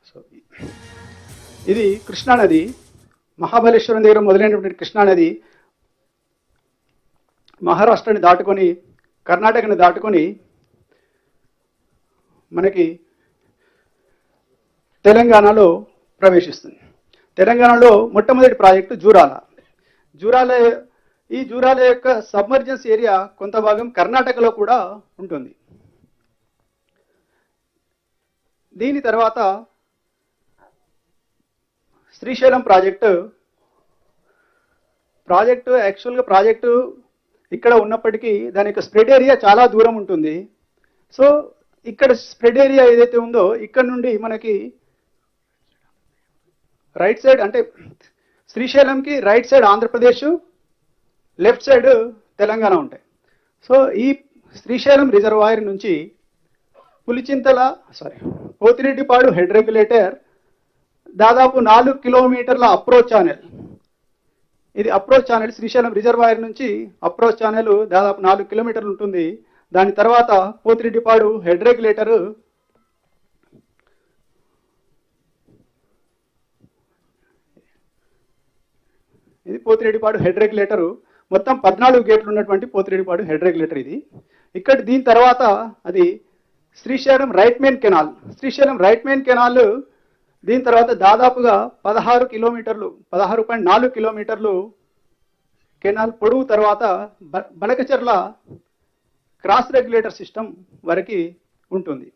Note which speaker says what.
Speaker 1: So ఇది కృష్ణానది, మహాబలేశ్వరం దగ్గర మొదలైనటువంటి కృష్ణానది మహారాష్ట్రని దాటుకొని కర్ణాటకని దాటుకొని మనకి తెలంగాణలో ప్రవేశిస్తుంది. తెలంగాణలో మొట్టమొదటి ప్రాజెక్టు జూరాల. ఈ జూరాల యొక్క సబ్మర్జెన్స్ ఏరియా కొంత భాగం కర్ణాటకలో కూడా ఉంటుంది. దీని తర్వాత శ్రీశైలం యాక్చువల్గా ప్రాజెక్టు ఇక్కడ ఉన్నప్పటికీ దాని యొక్క స్ప్రెడ్ ఏరియా చాలా దూరం ఉంటుంది. సో ఇక్కడ స్ప్రెడ్ ఏరియా ఏదైతే ఉందో ఇక్కడ నుండి మనకి రైట్ సైడ్ అంటే శ్రీశైలంకి right side Andhra Pradesh, left side Telangana ఉంటాయి. సో ఈ శ్రీశైలం రిజర్వాయర్ నుంచి పోతిరెడ్డిపాడు హెడ్ రెగ్యులేటర్ దాదాపు 4 కిలోమీటర్ల అప్రోచ్ ఛానల్. ఇది అప్రోచ్ ఛానల్, శ్రీశైలం రిజర్వాయర్ నుంచి అప్రోచ్ ఛానల్ దాదాపు 4 కిలోమీటర్లు ఉంటుంది. దాని తర్వాత పోతిరెడ్డిపాడు హెడ్ రెగ్యులేటర్ ఇది పోతిరెడ్డిపాడు హెడ్ రెగ్యులేటరు మొత్తం 14 గేట్లు ఉన్నటువంటి పోతిరెడ్డిపాడు హెడ్ రెగ్యులేటర్ ఇది. ఇక్కడ దీని తర్వాత అది శ్రీశైలం రైట్ మెయిన్ కెనాల్. దీని తర్వాత దాదాపుగా 16.4 కిలోమీటర్లు కెనాల్ పొడవు తర్వాత బనకచెర్ల క్రాస్ రెగ్యులేటర్ సిస్టమ్ వరకు ఉంటుంది.